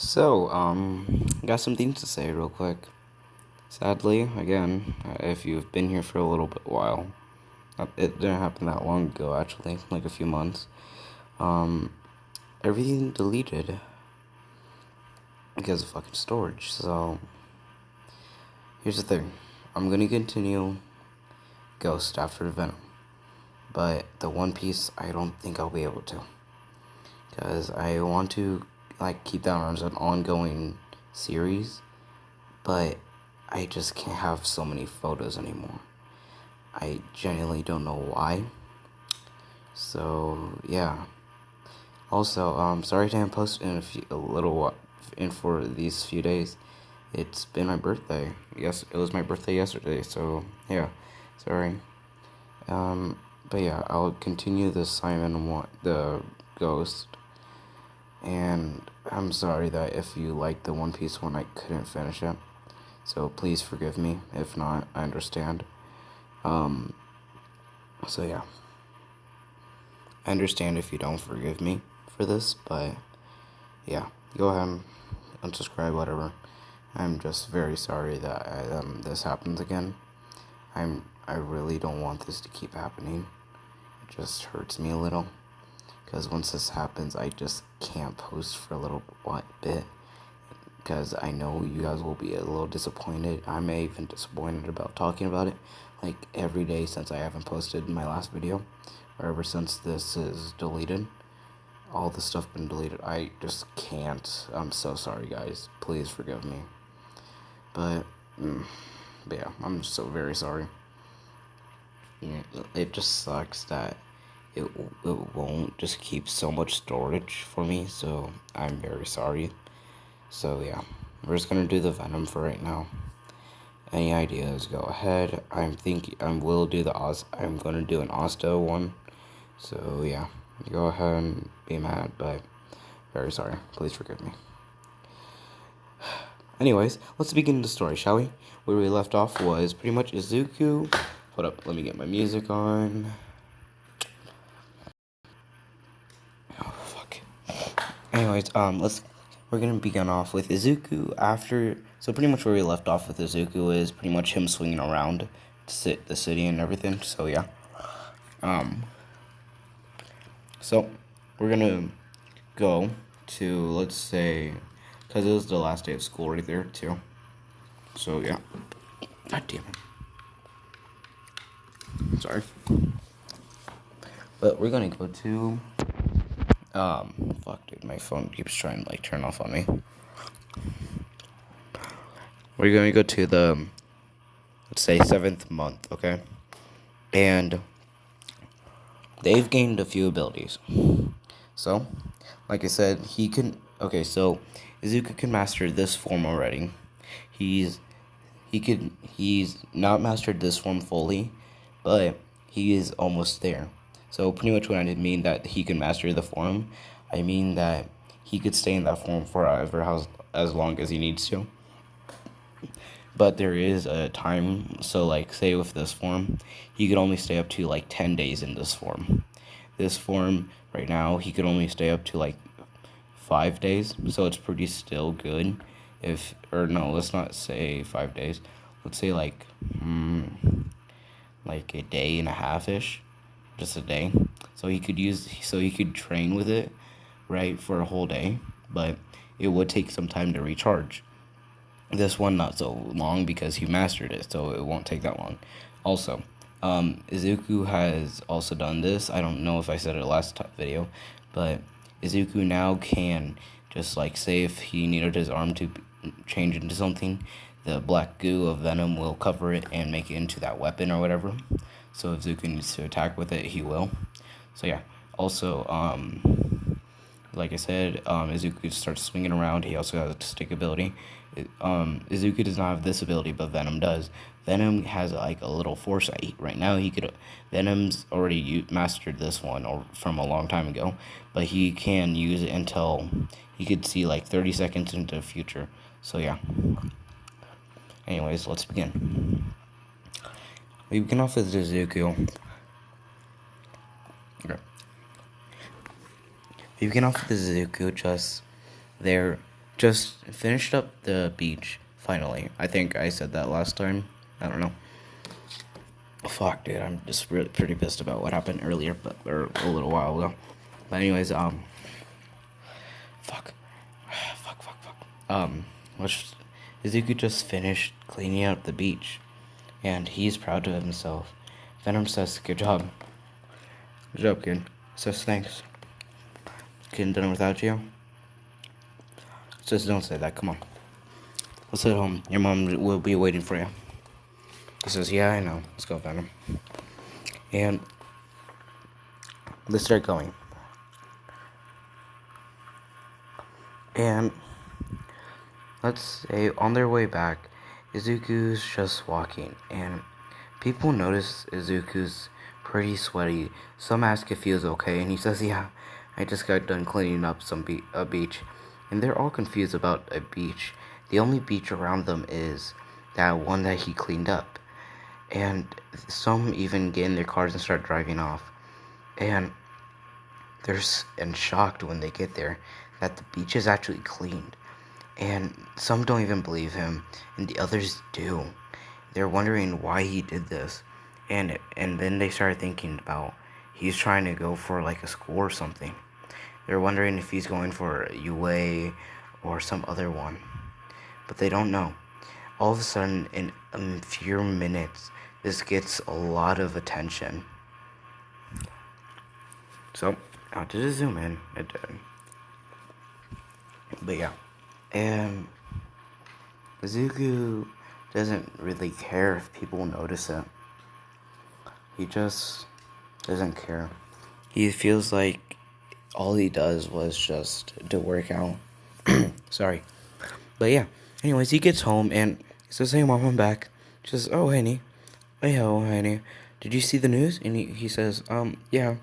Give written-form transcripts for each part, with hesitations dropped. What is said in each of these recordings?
Got some things to say real quick. Sadly, again, if you've been here for a little bit while, it didn't happen that long ago actually, like a few months. Um, Everything deleted because of fucking storage. So, here's the thing. I'm gonna continue Ghost after Venom, but the One Piece, I don't think I'll be able to. Because I want to, keep that as an ongoing series, but I just can't have so many photos anymore. I genuinely don't know why. So yeah. Also, sorry to have posted a little while, in for these few days. It's been my birthday. Yes, it was my birthday yesterday. So yeah, sorry. But yeah, I'll continue the the Ghost, and I'm sorry that if you liked the One Piece one, I couldn't finish it. So please forgive me. If not, I understand. Um, so yeah. I understand if you don't forgive me for this, but yeah, go ahead and unsubscribe, whatever. I'm just very sorry that this happens again. I really don't want this to keep happening. It just hurts me a little, because once this happens, I just can't post for a little bit, because I know you guys will be a little disappointed. I'm even disappointed about talking about it, like every day since I haven't posted my last video, or ever since this is deleted. All the stuff been deleted. I just can't. I'm so sorry, guys. Please forgive me. But yeah, I'm so very sorry. Yeah, it just sucks that it won't just keep so much storage for me. So I'm very sorry. So yeah, we're just gonna do the Venom for right now. Any ideas? Go ahead. I'm gonna do an Osto one. So yeah, go ahead and be mad, but very sorry. Please forgive me. Anyways, let's begin the story, shall we? Where we left off was pretty much Izuku. Hold up, let me get my music on. Oh fuck. Anyways, we're gonna begin off with Izuku after. So pretty much where we left off with Izuku is pretty much him swinging around the city and everything. So yeah. So we're gonna go to, let's say, because it was the last day of school right there too. So yeah. God damn it. Sorry. But we're gonna go to fuck dude, my phone keeps trying to turn off on me. We're gonna go to the, let's say, 7th month, okay? And they've gained a few abilities. So, like I said, so Izuku can master this form already. He's not mastered this form fully, but he is almost there. So pretty much when I didn't mean that he can master the form, I mean that he could stay in that form forever, as long as he needs to. But there is a time, so say with this form, he could only stay up to 10 days in this form. This form right now, he could only stay up to 5 days, so it's pretty still good. Let's not say 5 days. Let's say a day and a half-ish, just a day. So he could train with it, right, for a whole day, but it would take some time to recharge. This one not so long because he mastered it, so it won't take that long. Also, Izuku has also done this. I don't know if I said it last video, but Izuku now can just say if he needed his arm to change into something, the black goo of Venom will cover it and make it into that weapon or whatever. So if Izuku needs to attack with it, he will. So yeah. Also, like I said, Izuku starts swinging around. He also has a stick ability. Izuku does not have this ability, but Venom does. Venom has a little foresight. Right now, Venom's already mastered this one from a long time ago, but he can use it until he could see 30 seconds into the future. So yeah. Anyways, let's begin. We begin off with Izuku. Okay. We begin off with Izuku just there just finished up the beach, finally. I think I said that last time. I don't know. Fuck, dude, I'm just really pretty pissed about what happened earlier, or a little while ago. But anyways, fuck. Which Izuku just finished cleaning up the beach, and he's proud of himself. Venom says, "Good job. Good job, kid." Says, "Thanks. Couldn't done it without you." Says, "Don't say that. Come on. Let's head home. Your mom will be waiting for you." He says, "Yeah, I know. Let's go, Venom." And let's start going. And let's say on their way back, Izuku's just walking, and people notice Izuku's pretty sweaty. Some ask if he is okay, and he says, "Yeah, I just got done cleaning up a beach." And they're all confused about a beach. The only beach around them is that one that he cleaned up. And some even get in their cars and start driving off. And they're shocked when they get there that the beach is actually cleaned. And some don't even believe him, and the others do. They're wondering why he did this. And then they start thinking about he's trying to go for like a school or something. They're wondering if he's going for UA or some other one. But they don't know. All of a sudden, in a few minutes, this gets a lot of attention. So, I did a zoom in. It did. But yeah. And Izuku doesn't really care if people notice it. He just doesn't care. He feels like all he does was just to work out. Sorry. But yeah. Anyways, he gets home and he says, "Hey, Mom, I'm back." She says, "Oh, honey. Hey, hello, honey. Did you see the news?" And he says, "Yeah."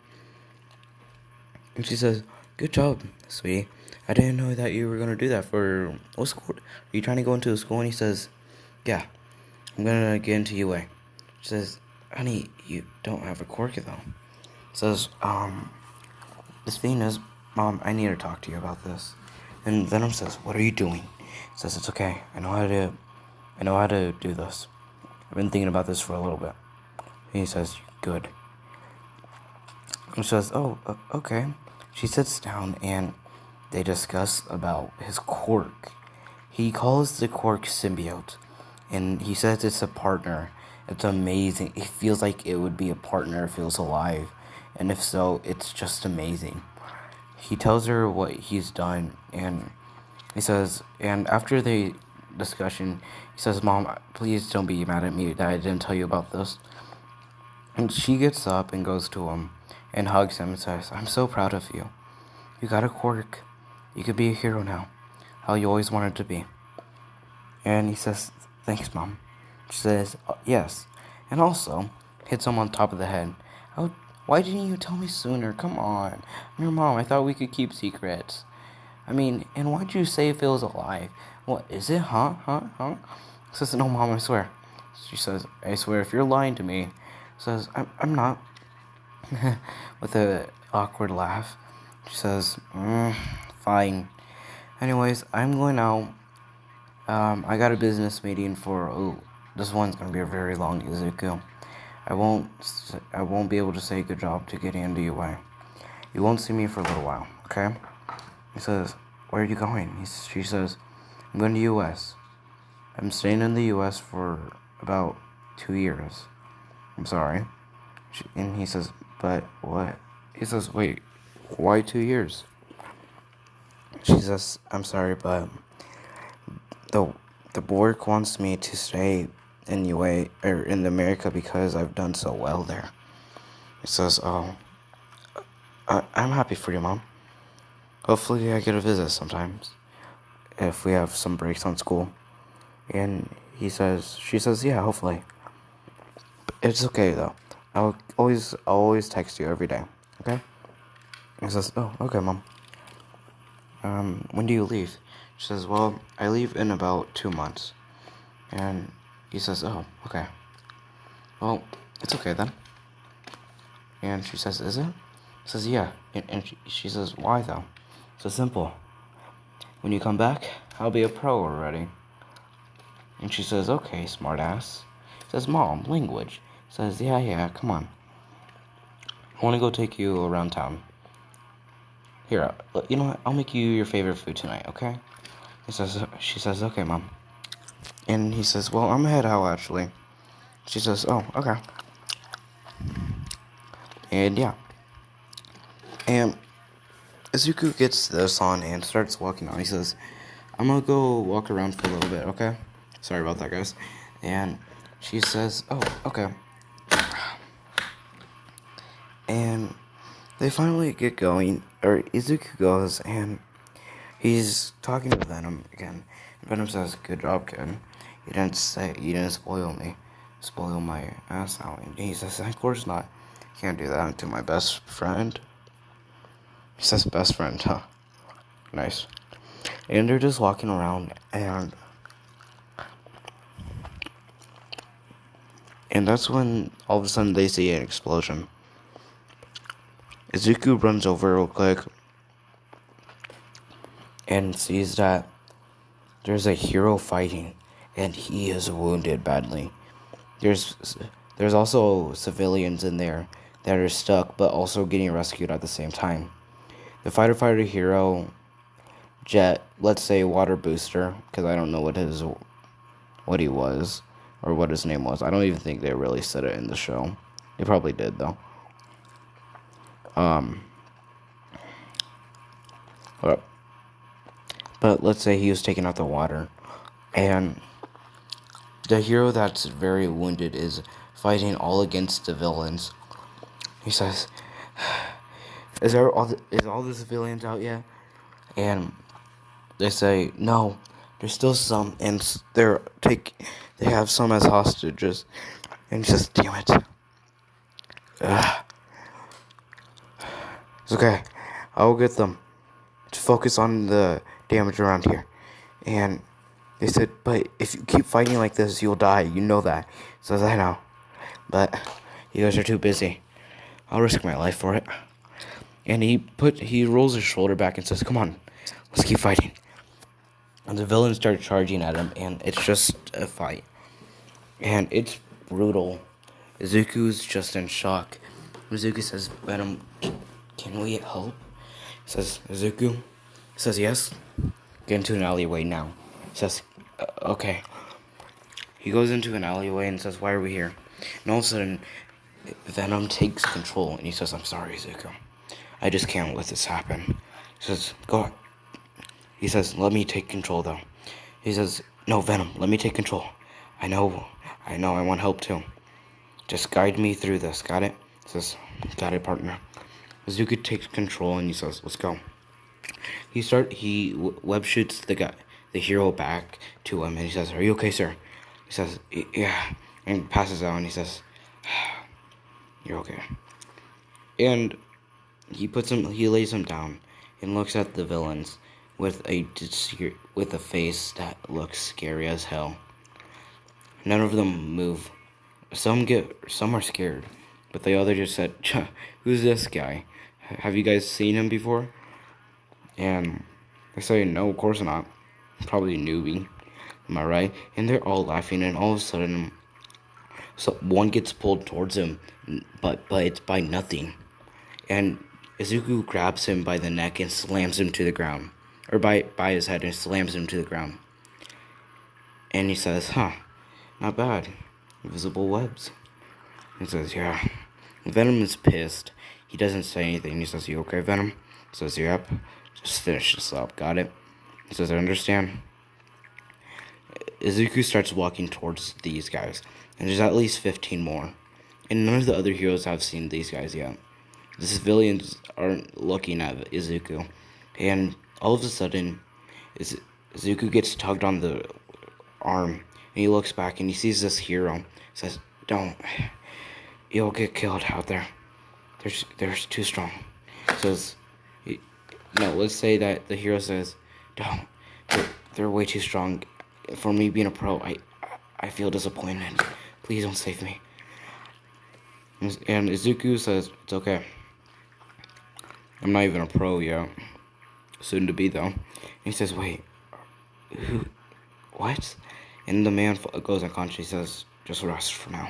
And she says, "Good job, sweetie. I didn't know that you were going to do that for what school? Are you trying to go into a school?" And he says, "Yeah, I'm going to get into UA." She says, "Honey, you don't have a quirk, though." Says, "The thing is, Mom, I need to talk to you about this." And Venom says, "What are you doing?" Says, "It's okay. I know how to do this. I've been thinking about this for a little bit." And he says, "Good." And she says, "Oh, okay." She sits down and they discuss about his quirk. He calls the quirk symbiote, and he says it's a partner. It's amazing. He feels like it would be a partner if it was alive, and if so, it's just amazing. He tells her what he's done, and he says, and after the discussion, he says, "Mom, please don't be mad at me that I didn't tell you about this." And she gets up and goes to him and hugs him and says, "I'm so proud of you. You got a quirk. You could be a hero now, how you always wanted to be." And he says, "Thanks, Mom." She says, "Yes." And also hits him on top of the head. Why didn't you tell me sooner? Come on. I'm your mom. I thought we could keep secrets. I mean, and why'd you say if it was alive? What is it? Huh? Says, "No, Mom, I swear." She says, "I swear if you're lying to me." Says, I'm not." With a awkward laugh. She says, "Fine. Anyways, I'm going out. I got a business meeting for, this one's gonna be a very long Izuku. I won't be able to say good job to getting into UA. You won't see me for a little while, okay?" He says, "Where are you going?" She says, "I'm going to US. I'm staying in the US for about 2 years. I'm sorry." And he says, "But what?" He says, "Wait, why 2 years?" She says, "I'm sorry, but the board wants me to stay in UA or in America because I've done so well there." He says, "Oh, I'm happy for you, Mom. Hopefully I get a visit sometimes if we have some breaks on school." And she says, "Yeah, hopefully. It's okay though. I'll always text you every day, okay?" He says, "Oh, okay, Mom. When do you leave?" She says, "Well, I leave in about 2 months." And he says, "Oh, okay. Well, it's okay then." And she says, "Is it?" He says, "Yeah." And she says, "Why though?" So simple. When you come back, I'll be a pro already. And she says, okay, smartass. Says, Mom, language. Says, yeah, come on. I want to go take you around town. Here, you know what? I'll make you your favorite food tonight, okay? She says, okay, Mom. And he says, well, I'm head out, actually. She says, oh, okay. And yeah. And Izuku gets this on and starts walking on. He says, I'm gonna go walk around for a little bit, okay? Sorry about that, guys. And she says, oh, okay. And they finally get going, or Izuku goes, and he's talking to Venom again. Venom says, good job, kid. You didn't spoil my ass out. And he says, of course not. Can't do that to my best friend. He says, best friend, huh? Nice. And they're just walking around, and that's when all of a sudden they see an explosion. Izuku runs over real quick and sees that there's a hero fighting, and he is wounded badly. There's also civilians in there that are stuck, but also getting rescued at the same time. The fighter hero, Jet, let's say water booster, because I don't know what he was, or what his name was. I don't even think they really said it in the show. They probably did though. But let's say he was taking out the water, and the hero that's very wounded is fighting all against the villains. He says, is all the civilians out yet? And they say, no, there's still some, and they have some as hostages. And he says, damn it. It's okay, I'll get them. To focus on the damage around here. And they said, but if you keep fighting like this, you'll die. You know that. He says, I know. But you guys are too busy. I'll risk my life for it. And he rolls his shoulder back and says, come on, let's keep fighting. And the villains start charging at him, and it's just a fight. And it's brutal. Izuku's just in shock. Izuku says, Venom, can we help? Says Izuku. Says yes. Get into an alleyway now. Says, okay. He goes into an alleyway and says, why are we here? And all of a sudden, Venom takes control, and he says, I'm sorry, Izuku. I just can't let this happen. He says, go on. He says, let me take control, though. He says, no, Venom, let me take control. I know, I want help, too. Just guide me through this, got it? He says, got it, partner. Izuku takes control, and he says, let's go. He web shoots the hero back to him, and he says, are you okay, sir? He says, yeah, and passes out, and he says, you're okay. And he lays him down and looks at the villains with a face that looks scary as hell. None of them move. Some are scared, but the other just said, who's this guy? Have you guys seen him before? And they say, no, of course not. Probably a newbie. Am I right? And they're all laughing, and all of a sudden, one gets pulled towards him, but it's by nothing. And Izuku grabs him by the neck and slams him to the ground. Or by his head and slams him to the ground. And he says, not bad. Invisible webs. He says, yeah. Venom is pissed. He doesn't say anything. He says, you okay, Venom? He says, yep. Just finish this up, got it? He says, I understand. Izuku starts walking towards these guys. And there's at least 15 more. And none of the other heroes have seen these guys yet. The civilians aren't looking at Izuku. And all of a sudden, Izuku gets tugged on the arm. And he looks back and he sees this hero. Says, don't. You'll get killed out there. They're too strong. Says, no, let's say that the hero says, don't. They're way too strong. For me being a pro, I feel disappointed. Please don't save me. And Izuku says, it's okay. I'm not even a pro yet. Soon to be, though. And he says, wait, Who? What? And the man goes unconscious. He says, just rest for now.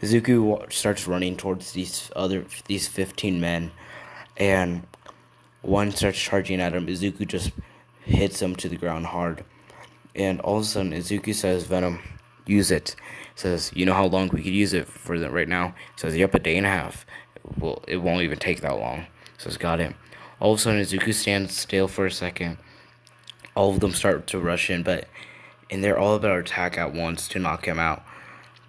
Izuku starts running towards these 15 men, and one starts charging at him. Izuku just hits him to the ground hard. And all of a sudden, Izuku says, Venom, use it. Says, you know how long we could use it for right now? Says, yep, a day and a half. Well, it won't even take that long. Says, got it. All of a sudden, Izuku stands still for a second. All of them start to rush in, and they're all about to attack at once to knock him out.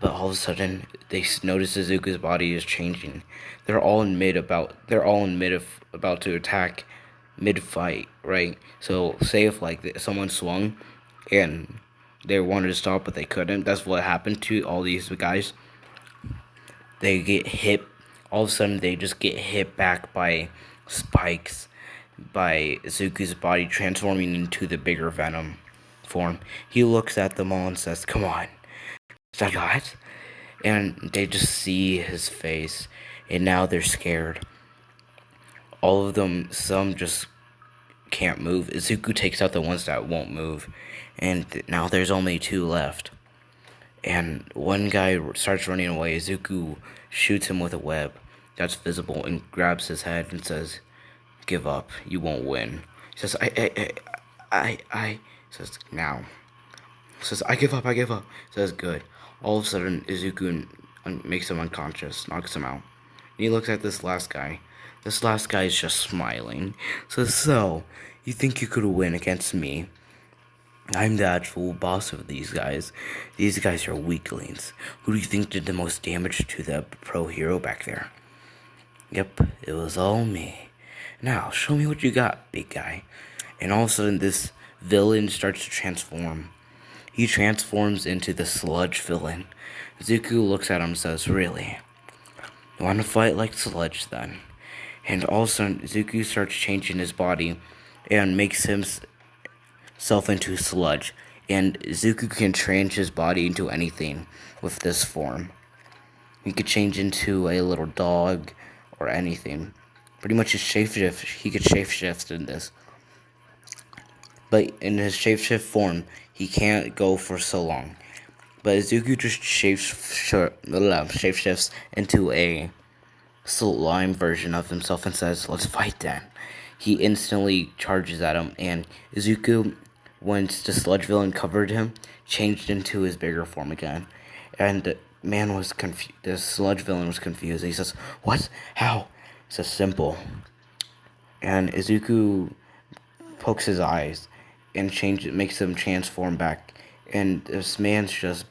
But all of a sudden, they notice Izuku's body is changing. They're all in mid about to attack, mid fight, right? So say if like someone swung, and they wanted to stop but they couldn't. That's what happened to all these guys. They get hit. All of a sudden, they just get hit back by spikes, by Izuku's body transforming into the bigger Venom form. He looks at them all and says, "Come on." What? And they just see his face, and now they're scared. All of them, some just can't move. Izuku takes out the ones that won't move, and now there's only 2 left. And one guy starts running away. Izuku shoots him with a web that's visible and grabs his head and says, "Give up. You won't win." He says, I. Says, now. Says, I give up. Says, good. All of a sudden, Izuku makes him unconscious, knocks him out. And he looks at this last guy. This last guy is just smiling. Says, so, you think you could win against me? I'm the actual boss of these guys. These guys are weaklings. Who do you think did the most damage to the pro hero back there? Yep, it was all me. Now, show me what you got, big guy. And all of a sudden, this villain starts to transform. He transforms into the sludge villain. Izuku looks at him and says, really? You want to fight like sludge then? And all of a sudden, Izuku starts changing his body and makes himself into sludge. And Izuku can change his body into anything with this form. He could change into a little dog or anything. Pretty much his shapeshift, he could shapeshift in this. But in his shapeshift form, he can't go for so long. But Izuku just shapeshifts into a slime version of himself and says, let's fight then. He instantly charges at him, and Izuku, once the sludge villain covered him, changed into his bigger form again. And the man was confused. The sludge villain was confused. He says, what? How? He says, simple. And Izuku pokes his eyes and makes him transform back. And this man's just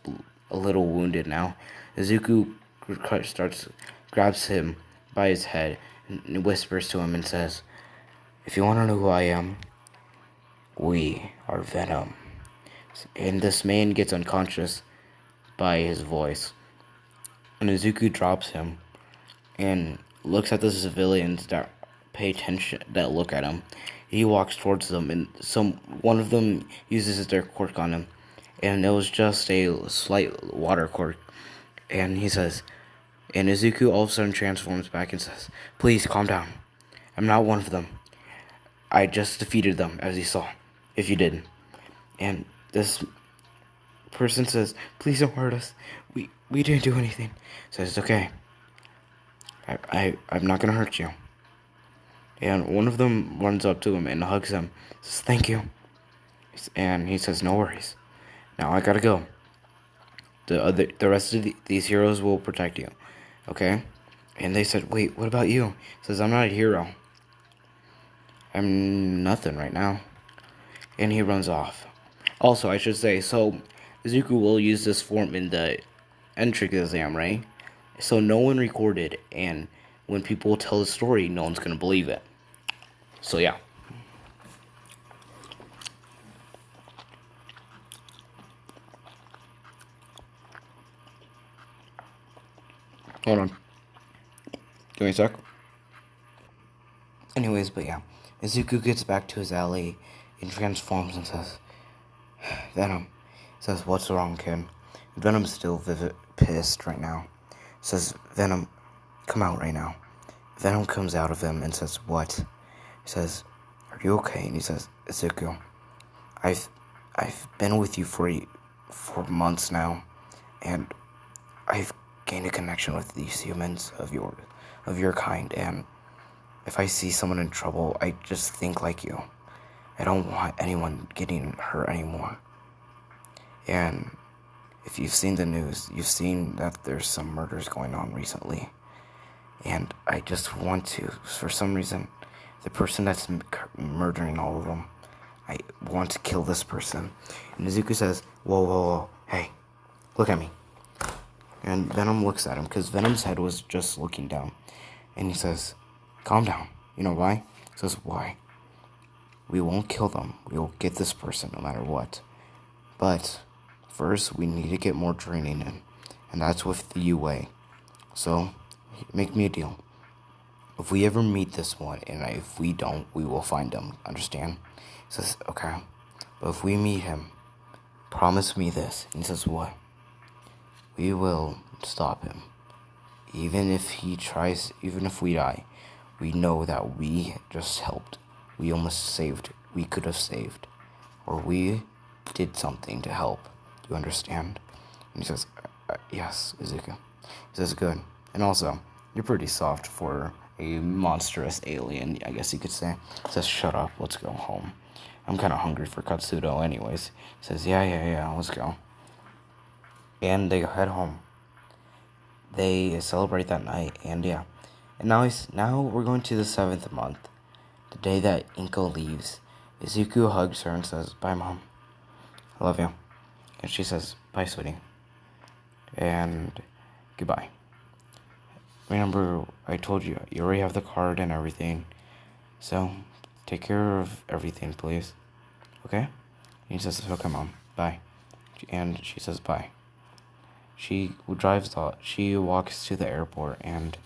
a little wounded now. Izuku grabs him by his head and whispers to him and says, if you want to know who I am, we are Venom. And this man gets unconscious by his voice. And Izuku drops him and looks at the civilians that pay attention, that look at him. He walks towards them, and one of them uses their quirk on him, and it was just a slight water quirk. And he says, and Izuku all of a sudden transforms back and says, please calm down. I'm not one of them. I just defeated them, as you saw, if you didn't. And this person says, please don't hurt us. We didn't do anything. Says, it's okay. I'm not gonna hurt you. And one of them runs up to him and hugs him. Says, thank you. And he says, no worries. Now I gotta go. The rest of these heroes will protect you. Okay? And they said, wait, what about you? He says, I'm not a hero. I'm nothing right now. And he runs off. Also, I should say, so Izuku will use this form in the entrance exam, right? So no one recorded, and when people tell the story, no one's gonna believe it. So yeah. Hold on. Give me a sec. Anyways, but yeah. Izuku gets back to his alley and transforms and says, Venom. Says, what's wrong, kid? Venom's still pissed right now. Says, Venom, come out right now. Venom comes out of him and says, what? He says, are you okay? And he says, Izuku, I've been with you for months now, and I've gained a connection with these humans of your kind, and if I see someone in trouble, I just think like you. I don't want anyone getting hurt anymore. And if you've seen the news, you've seen that there's some murders going on recently. And I just want to, for some reason, the person that's murdering all of them, I want to kill this person. And Izuku says, whoa, whoa, whoa, hey, look at me. And Venom looks at him, because Venom's head was just looking down. And he says, calm down. You know why? He says, why? We won't kill them. We will get this person no matter what. But first, we need to get more training in. And that's with the UA. So, make me a deal. If we ever meet this one, and if we don't, we will find him. Understand? He says, okay. But if we meet him, promise me this. And he says, what? We will stop him. Even if we die, we know that we just helped. We almost saved. We could have saved. Or we did something to help. You understand? And he says, yes, Izuku. He says, good. And also, you're pretty soft for a monstrous alien, I guess you could say. He says, shut up, let's go home. I'm kind of hungry for Katsudo anyways. He says, yeah, let's go. And they head home. They celebrate that night, and yeah. And now we're going to the 7th month. The day that Inko leaves. Izuku hugs her and says, bye, Mom. I love you. And she says, bye, sweetie. And goodbye. Remember, I told you, you already have the card and everything. So, take care of everything, please. Okay? And he says, okay, Mom. Bye. And she says, bye. She walks to the airport, and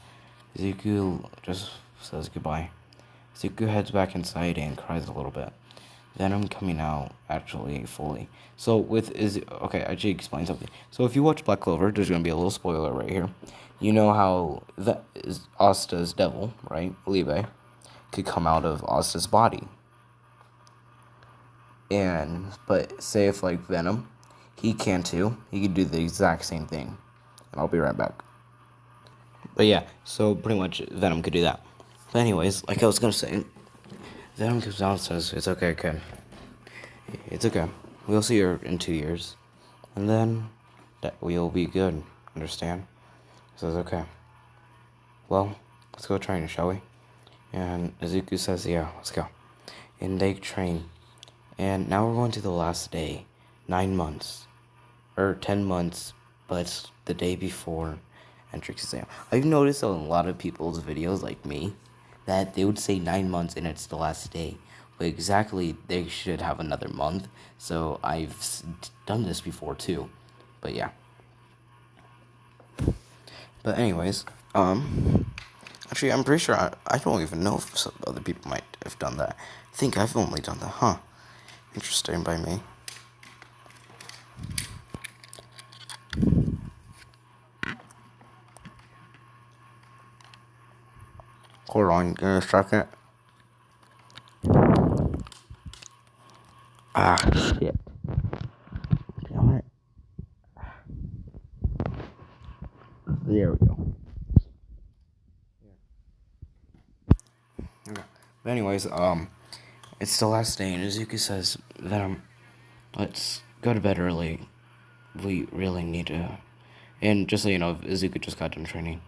Izuku just says goodbye. Izuku heads back inside and cries a little bit. Venom coming out, actually, fully. So, okay, I should explain something. So, if you watch Black Clover, there's going to be a little spoiler right here. You know how Asta's devil, right, Libe, could come out of Asta's body. But say if, like, Venom, he can too. He could do the exact same thing. And I'll be right back. But yeah, so pretty much Venom could do that. But anyways, like I was going to say, Venom comes down and says, it's okay, kid. It's okay. We'll see her in 2 years. And then we'll be good. Understand? He says, okay. Well, let's go train, shall we? And Izuku says, yeah, let's go. And they train. And now we're going to the last day. 9 months. Or 10 months, but the day before entrance exam. I've noticed on a lot of people's videos, like me, that they would say 9 months and it's the last day. But exactly, they should have another month. So I've done this before too. But yeah. But anyways, actually, I'm pretty sure I don't even know if some other people might have done that. I think I've only done that, huh? Interesting by me. Hold on, give me a second. Ah, shit. Damn it. There we go. Okay. But anyways, it's the last day, and Izuku says, Venom, let's go to bed early. We really need to. And just so you know, Izuku just got done training.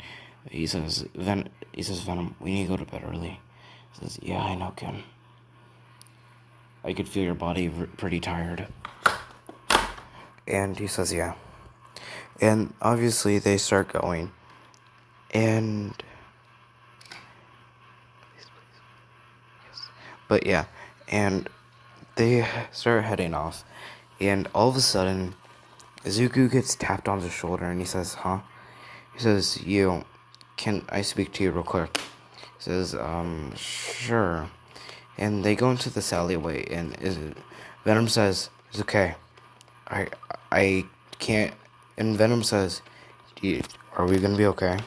He says, Venom, we need to go to bed early. He says, yeah, I know, Ken. I could feel your body pretty tired. And he says, yeah. And obviously they start going. And but yeah, and they start heading off. And all of a sudden, Izuku gets tapped on the shoulder and he says, huh? He says, can I speak to you real quick? He says, sure. And they go into this alleyway, and Venom says, it's okay. I can't. And Venom says, are we gonna be okay? And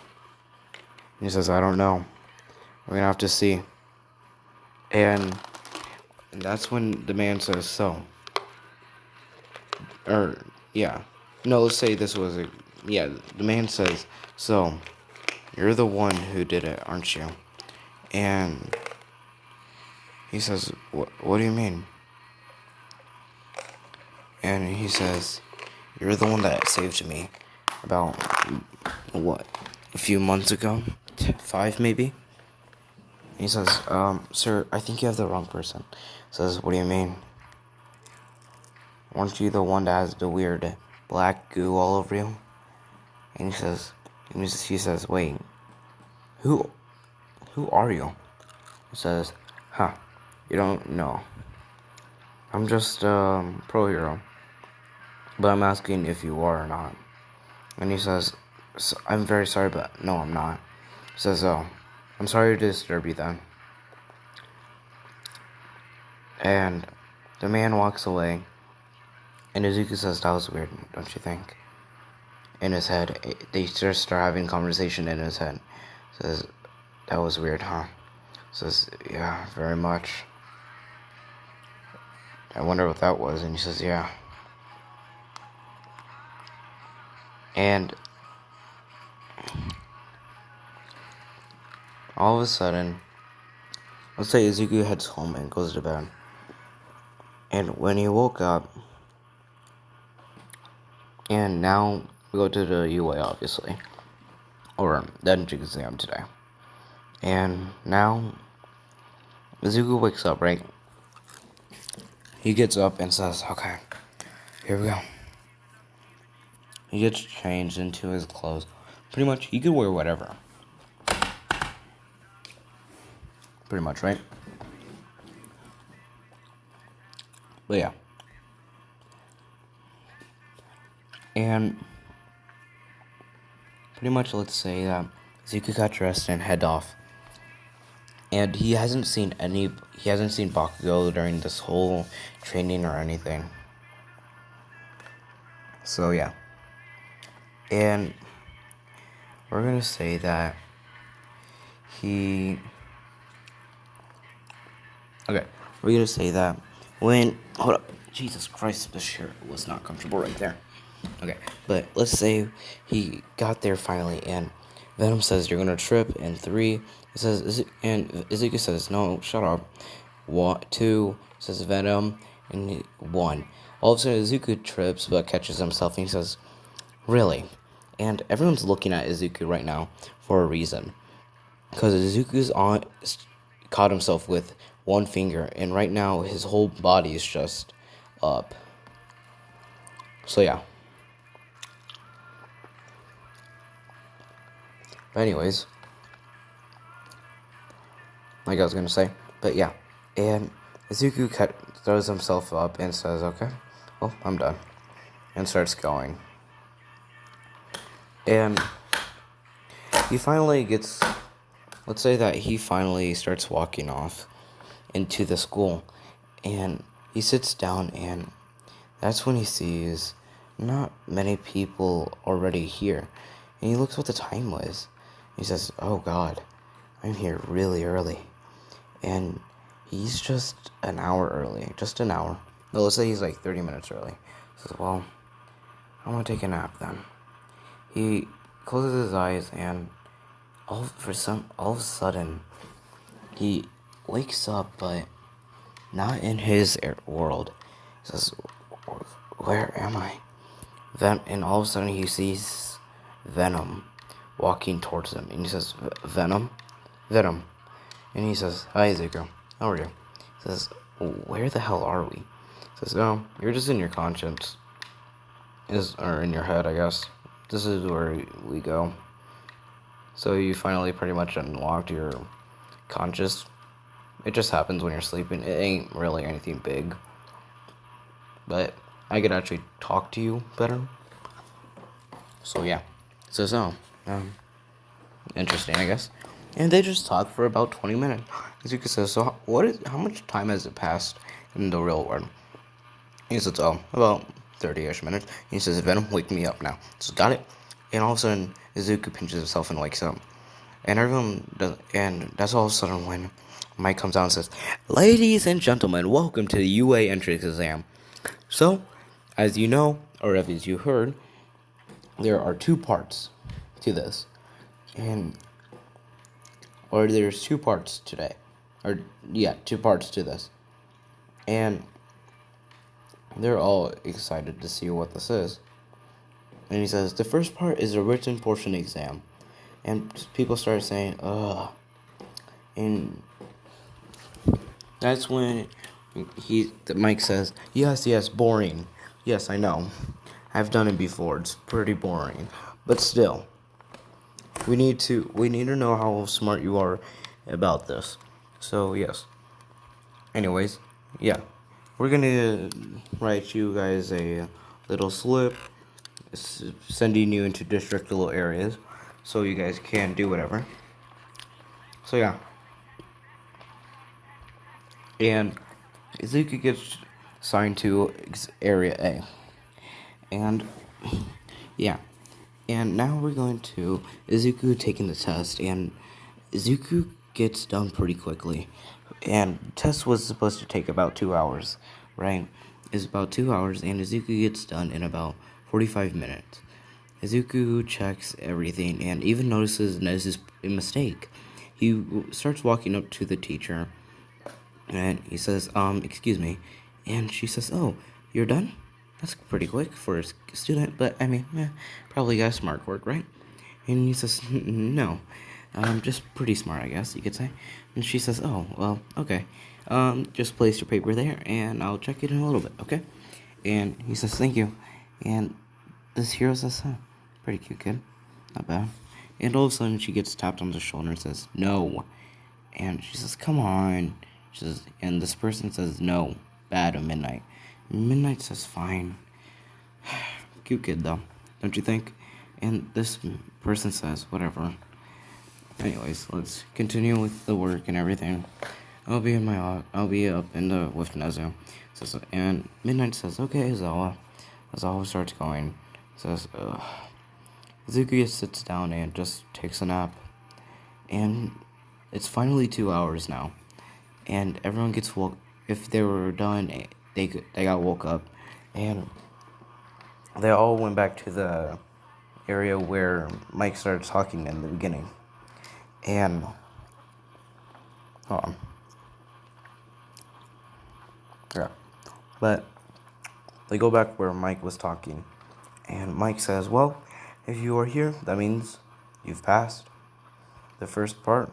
he says, I don't know. We're gonna have to see. And that's when the man says, so, or, yeah. No, let's say this was yeah, the man says, so, you're the one who did it, aren't you? And he says, what do you mean? And he says, you're the one that saved me about, what, a few months ago? 5 maybe? He says, sir, I think you have the wrong person. Says, what do you mean? Weren't you the one that has the weird black goo all over you? And he says, wait, who are you? He says, huh, you don't know. I'm just a pro hero. But I'm asking if you are or not. And he says, I'm very sorry, but no, I'm not. He says, oh, I'm sorry to disturb you then. And the man walks away. And Izuku says, that was weird, don't you think? In his head, they just start having conversation in his head. Says, that was weird, huh? Says, yeah, very much. I wonder what that was. And he says, yeah. And all of a sudden, let's say Izuku heads home and goes to bed. And when he woke up, and now we go to the UA, obviously, or the entrance exam today. And now Izuku wakes up, right? He gets up and says, okay, here we go. He gets changed into his clothes. Pretty much, he could wear whatever. Pretty much, right? But yeah. And pretty much, let's say that Izuku got dressed and head off. And he hasn't seen Bakugo during this whole training or anything. So yeah. And we're gonna say that we're gonna say that hold up, Jesus Christ, this shirt was not comfortable right there. Okay, but let's say he got there finally, and Venom says, you're gonna trip, and 3, and Izuku says, no, shut up. 2, says Venom, and 1. All of a sudden, Izuku trips, but catches himself, and he says, really? And everyone's looking at Izuku right now for a reason. Because Izuku's caught himself with one finger, and right now, his whole body is just up. So, yeah. But anyways, like I was gonna say, but yeah, and Izuku throws himself up and says, okay, well, I'm done, and starts going. And he finally let's say that he finally starts walking off into the school, and he sits down, and that's when he sees not many people already here, and he looks what the time was. He says, oh God, I'm here really early. And he's just an hour early. Just an hour. No, let's say he's like 30 minutes early. He says, well, I'm gonna take a nap then. He closes his eyes, and all of a sudden, he wakes up, but not in his world. He says, where am I? And all of a sudden, he sees Venom walking towards him, and he says, Venom? And he says, hi Izuku, how are you? He says, where the hell are we? He says, no, you're just in your conscience. Or in your head, I guess. This is where we go. So you finally pretty much unlocked your conscious. It just happens when you're sleeping. It ain't really anything big. But I could actually talk to you better. So yeah. So, interesting, I guess. And they just talk for about 20 minutes. Izuku says, so how much time has it passed in the real world? He says, about 30-ish minutes. He says, Venom, wake me up now. So got it. And all of a sudden, Izuku pinches himself and wakes up. And and that's all of a sudden when Mike comes out and says, ladies and gentlemen, welcome to the UA entrance exam. So, As you know, or as you heard, there are two parts to this. And, or there's two parts today. Or, yeah, two parts to this. And they're all excited to see what this is. And he says, the first part is a written portion exam. And people start saying, ugh. And that's when Mike says, yes, boring. Yes, I know. I've done it before. It's pretty boring. But still, we need to know how smart you are about this. So, yes. Anyways, yeah. We're gonna write you guys a little slip sending you into district little areas so you guys can do whatever. So, yeah. And Izuku gets assigned to Area A. And, yeah. And now we're going to Izuku taking the test. And Izuku gets done pretty quickly. And the test was supposed to take about 2 hours, right? It's about 2 hours, and Izuku gets done in about 45 minutes. Izuku checks everything and even notices a mistake. He starts walking up to the teacher. And he says, excuse me. And she says, oh, you're done? That's pretty quick for a student, but I mean, probably got smart work, right? And he says, no, just pretty smart, I guess you could say. And she says, oh, well, okay. Just place your paper there, and I'll check it in a little bit, okay? And he says, thank you. And this hero says, pretty cute kid, not bad. And all of a sudden, she gets tapped on the shoulder and says, no. And she says, come on. She says, and this person says, no, bad at Midnight. Midnight says, fine. Cute kid, though, don't you think? And this person says, whatever. Anyways, let's continue with the work and everything. I'll be up with Nezu. Says, and Midnight says, okay, Zawa. Zawa starts going. Says, Izuku sits down and just takes a nap. And it's finally 2 hours now. And everyone gets woke. If they were done, they got woke up, and they all went back to the area where Mike started talking in the beginning. And hold on, yeah, but they go back where Mike was talking, and Mike says, "Well, if you are here, that means you've passed the first part,"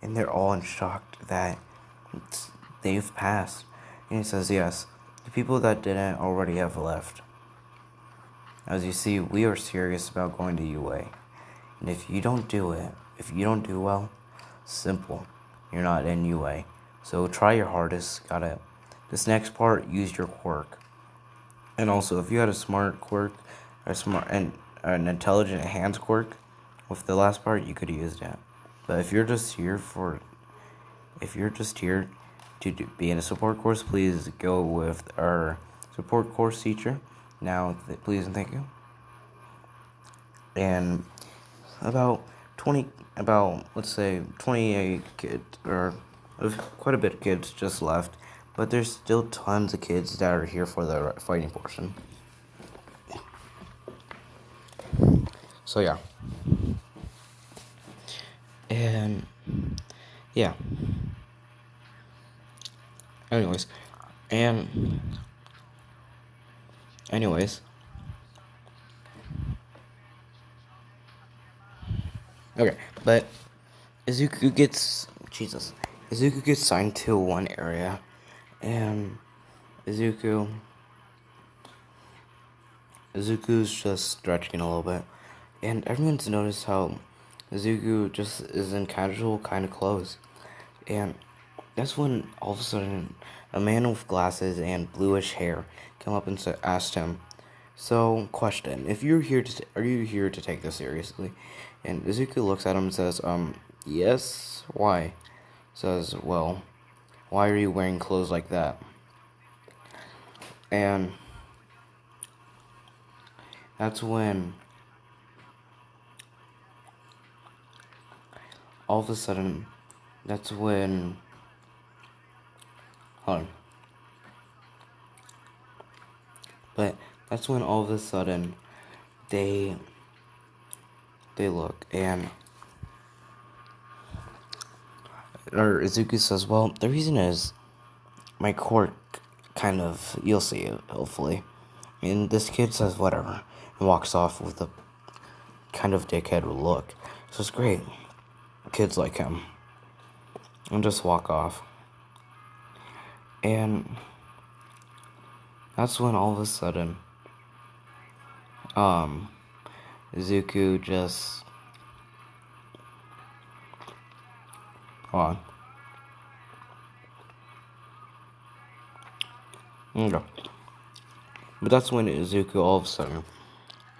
and they're all in shock that they've passed. And he says, yes, the people that didn't already have left. As you see, we are serious about going to UA. And if you don't do well, simple, you're not in UA. So try your hardest, this next part, use your quirk. And also, if you had a smart quirk, an intelligent hands quirk, with the last part, you could use that. But if you're just here to be in a support course, please go with our support course teacher. Now, please and thank you. And let's say 28 kids, or quite a bit of kids just left, but there's still tons of kids that are here for the fighting portion. So yeah. And yeah. Anyways. Okay, but Izuku gets signed to one area, and Izuku's just stretching a little bit, and everyone's noticed how Izuku just is in casual kind of clothes, and that's when all of a sudden a man with glasses and bluish hair come up and asked him, so, question, are you here to take this seriously? And Izuku looks at him and says, yes, why? Says, well, why are you wearing clothes like that? And that's when all of a sudden, hold on. But that's when all of a sudden they look, and or Izuku says, well, the reason is my quirk kind of, you'll see it, hopefully. And this kid says whatever and walks off with a kind of dickhead look. So it's great. Kids like him. And just walk off. And that's when all of a sudden Izuku just hold on. Okay. But that's when Izuku all of a sudden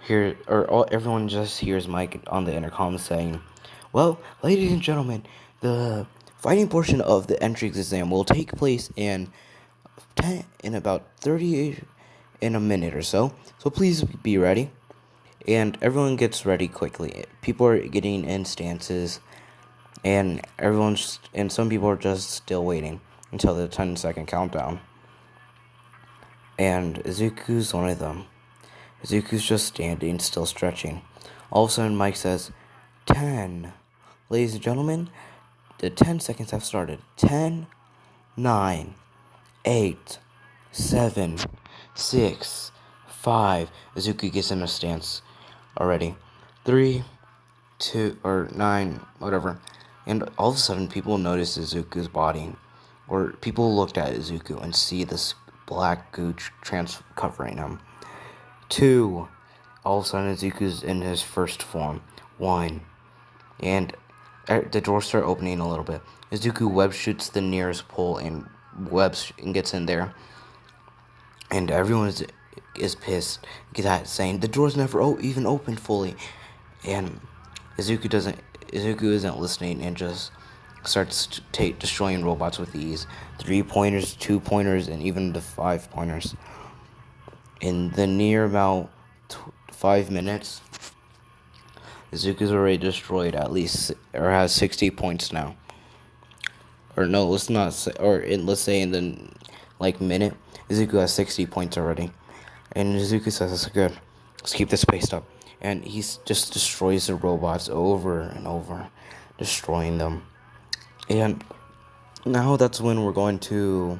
everyone just hears Mike on the intercom saying, well, ladies and gentlemen, the fighting portion of the entrance exam will take place in about 30 in a minute or so. So please be ready. And everyone gets ready quickly. People are getting in stances, and some people are just still waiting until the 10-second countdown. And Izuku's one of them. Izuku's just standing, still stretching. All of a sudden, Mike says, 10. Ladies and gentlemen, the 10 seconds have started. 10, 9, 8, 7, 6, 5. Izuku gets in a stance already. 3, 2, or 9, whatever. And all of a sudden, people notice Izuku's body. Or people looked at Izuku and see this black gooch covering him. 2. All of a sudden, Izuku's in his first form. 1. And the doors start opening a little bit. Izuku web shoots the nearest pole and gets in there. And everyone is pissed at that, saying the doors never even opened fully. And Izuku isn't listening and just starts destroying robots with ease. 3-pointers, 2-pointers, and even the 5-pointers. In the near about 5 minutes, Izuku's already destroyed or has 60 points now. Or no, let's say in the minute, Izuku has 60 points already. And Izuku says, that's good. Let's keep this pace up. And he just destroys the robots over and over, destroying them. And now that's when we're going to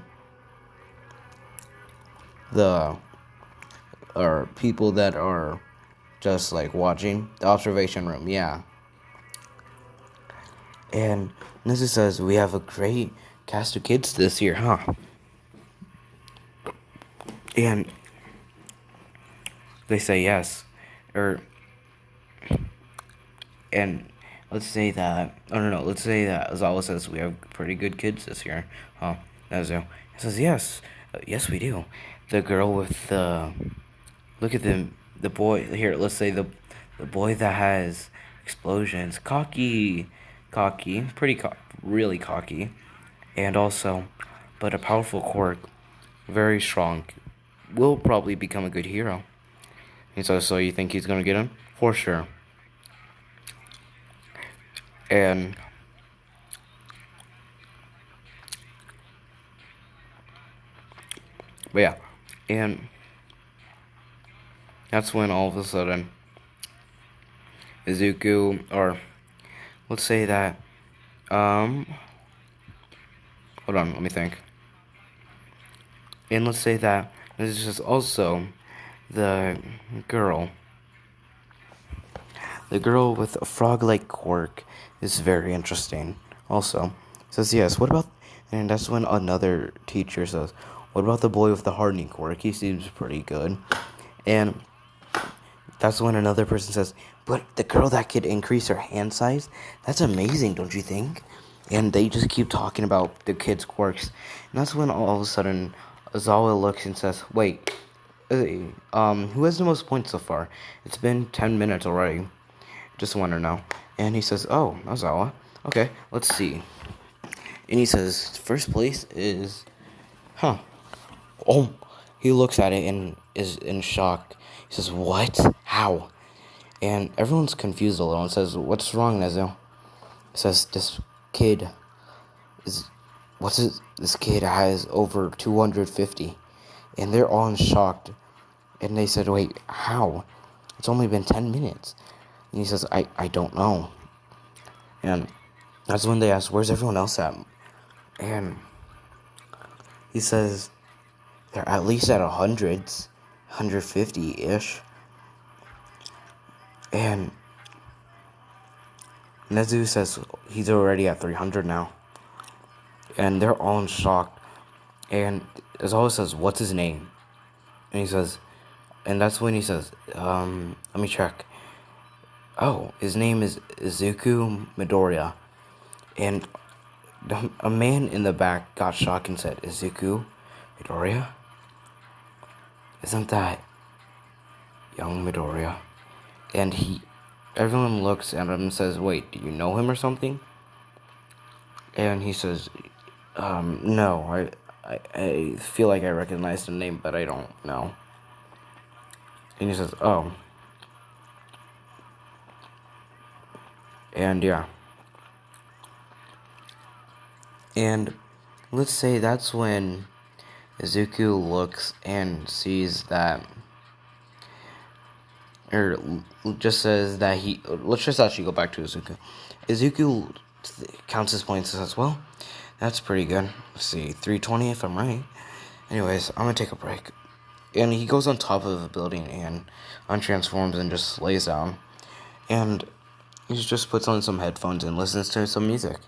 people that are just watching the observation room, yeah. And Nizu says, we have a great cast of kids this year, huh? And they say yes. And let's say that Azawa says we have pretty good kids this year, huh? Nezu says, yes. Yes, we do. The girl with look at the boy here, let's say the boy that has explosions, really cocky, and also, but a powerful quirk, very strong, will probably become a good hero. And so you think he's gonna get him? For sure. But yeah, and that's when all of a sudden Izuku, or let's say that, hold on, let me think. And let's say that this is also the girl with a frog-like quirk is very interesting. Also, says yes. What about? And that's when another teacher says, "What about the boy with the hardening quirk? He seems pretty good." And that's when another person says, "But the girl that could increase her hand size, that's amazing, don't you think?" And they just keep talking about the kids' quirks. And that's when all of a sudden Azawa looks and says, "Wait, who has the most points so far? It's been 10 minutes already. Just want to know." And he says, "Oh, Azawa. Okay, let's see." And he says, "First place is, huh?" Oh, he looks at it and is in shock. He says, "What? How?" And everyone's confused a little and says, "What's wrong, Nezu?" He says, This kid has over 250. And they're all in shock. And they said, wait, how? It's only been 10 minutes. And he says, I don't know. And that's when they asked, where's everyone else at? And he says, they're at least at 100s, 150-ish. And Nezu says he's already at 300 now. And they're all in shock. And Azawa says, what's his name? And he says, and that's when he says, let me check. Oh, his name is Izuku Midoriya. And a man in the back got shocked and said, Izuku Midoriya? Isn't that young Midoriya? And everyone looks at him and says, wait, do you know him or something? And he says, no, I feel like I recognize the name, but I don't know. And he says, oh. And yeah. And let's say that's when Izuku looks and sees that, or just says that let's just actually go back to Izuku. Izuku counts his points and says, well, that's pretty good. Let's see, 320 if I'm right. Anyways, I'm gonna take a break. And he goes on top of a building and untransforms and just lays down. And he just puts on some headphones and listens to some music.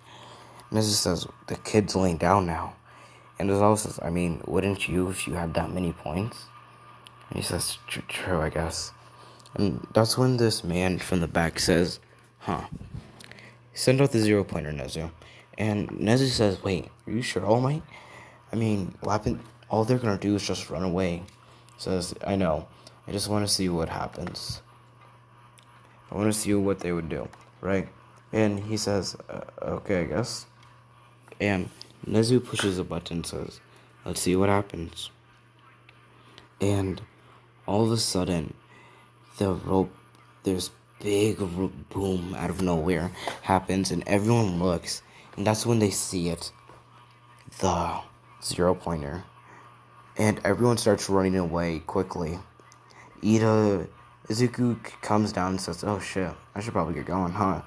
And Nezu says, the kid's laying down now. And Azawa says, I mean, wouldn't you if you had that many points? And he says, true, I guess. And that's when this man from the back says, send out the 0-pointer, Nezu. And Nezu says, wait, are you sure, All Might? I mean, all they're gonna do is just run away. Says, I know. I just want to see what happens. I want to see what they would do, right? And he says, okay, I guess. And Nezu pushes a button and says, let's see what happens. And all of a sudden, there's big boom out of nowhere happens, and everyone looks, and that's when they see it, the 0-pointer, and everyone starts running away quickly. Izuku comes down and says, oh shit, I should probably get going, huh?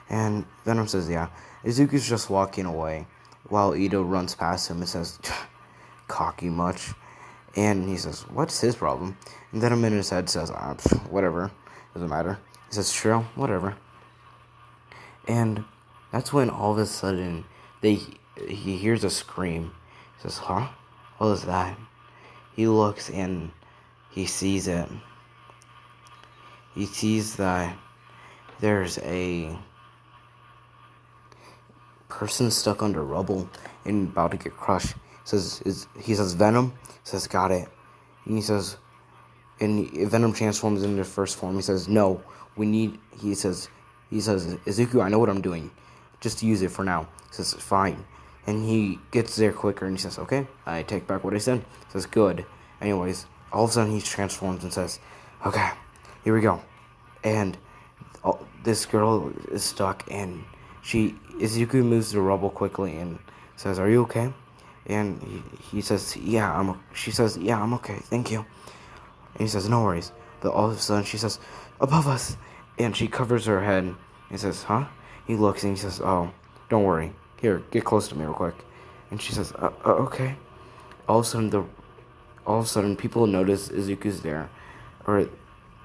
And Venom says, yeah. Izuku's just walking away while Ito runs past him and says, cocky much. And he says, what's his problem? And Venom in his head says, whatever, doesn't matter. He says, sure, whatever. And that's when all of a sudden he hears a scream. He says, huh? What was that? He looks and he sees it. He sees that there's a person stuck under rubble and about to get crushed. He says Venom. He says, got it. And he says, and Venom transforms into first form. He says, no, he says, Izuku, I know what I'm doing. Just use it for now. He says, fine. And he gets there quicker and he says, okay, I take back what I said. He says, good. Anyways, all of a sudden he transforms and says, okay, here we go. And this girl is stuck, and Izuku moves the rubble quickly and says, are you okay? And he says, yeah, she says, yeah, I'm okay, thank you. And he says, no worries. But all of a sudden she says, above us. And she covers her head and says, huh? He looks and he says, oh, don't worry. Here, get close to me real quick. And she says, okay. All of a sudden people notice Izuku's there, or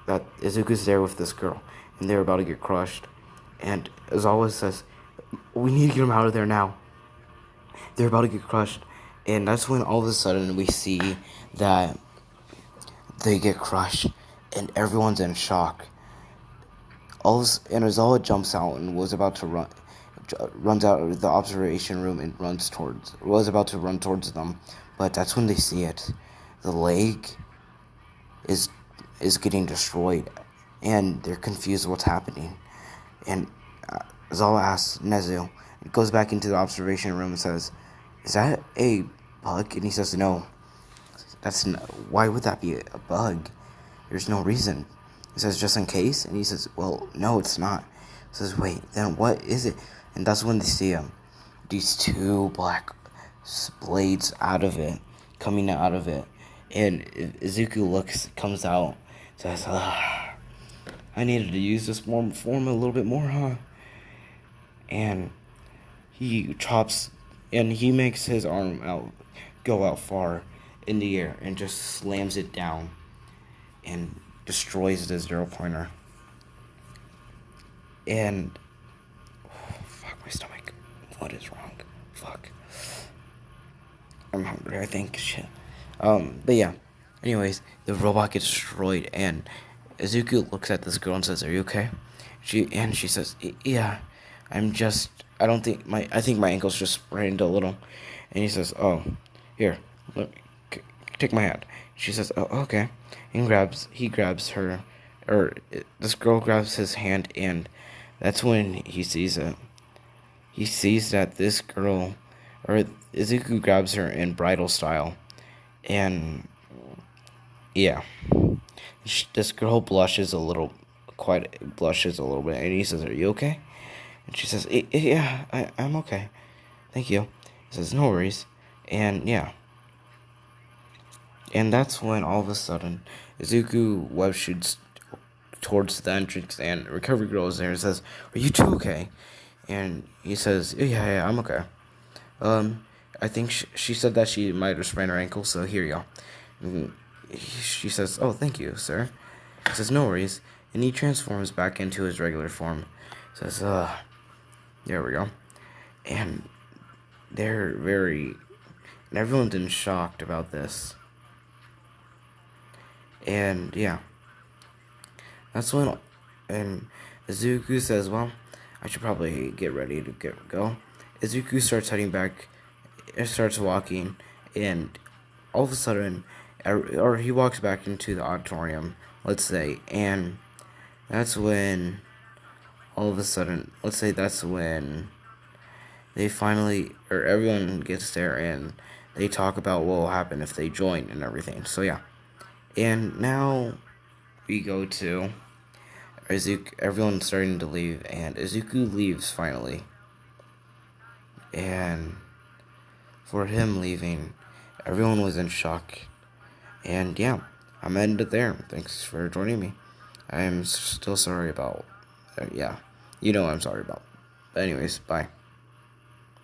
that Izuku's there with this girl, and they're about to get crushed. And Azawa says, we need to get him out of there now. They're about to get crushed. And that's when all of a sudden we see that they get crushed, and everyone's in shock. And Azawa jumps out and was about to runs out of the observation room and was about to run towards them. But that's when they see it. The leg is getting destroyed, and they're confused what's happening. And Azawa asks Nezu, goes back into the observation room and says, is that a bug? And he says, no. Why would that be a bug? There's no reason. He says, just in case? And he says, well, no, it's not. He says, wait, then what is it? And that's when they see him. These two black blades coming out of it. And Izuku comes out, says, I needed to use this form a little bit more, huh? And he chops, and he makes his arm go out far in the air and just slams it down and destroys the 0 pointer. And fuck my stomach. What is wrong? Fuck. I'm hungry, I think. Shit. But yeah. Anyways, the robot gets destroyed, and Izuku looks at this girl and says, "Are you okay?" She says, "Yeah, I'm just. I think my ankle's just sprained a little." And he says, "Oh, here, look, take my hand." She says, "Oh, okay." And he grabs her, or this girl grabs his hand, and that's when he sees it. He sees that this girl, or Izuku grabs her in bridal style, and yeah, this girl blushes a little bit, and he says, "Are you okay?" And she says, "Yeah, I'm okay, thank you." He says, "No worries," and yeah, and that's when all of a sudden Izuku web shoots towards the entrance, and Recovery Girl is there and says, "Are you two okay?" And he says, "Yeah, I'm okay." I think she said that she might have sprained her ankle, so here you go. And she says, "Oh, thank you, sir." He says, "No worries," and he transforms back into his regular form. Says, there we go. And and everyone's in shocked about this. And yeah, that's when, and Izuku says, "Well, I should probably get ready to go." Izuku starts heading back, starts walking, and all of a sudden, or he walks back into the auditorium, let's say, and that's when, all of a sudden, let's say that's when they finally, or everyone gets there, and they talk about what will happen if they join and everything. So yeah, and now we go to Izuku. Everyone's starting to leave, and Izuku leaves finally. And for him leaving, everyone was in shock. And yeah, I'm ended there. Thanks for joining me. I am still sorry about. Yeah, you know I'm sorry about. But anyways, bye.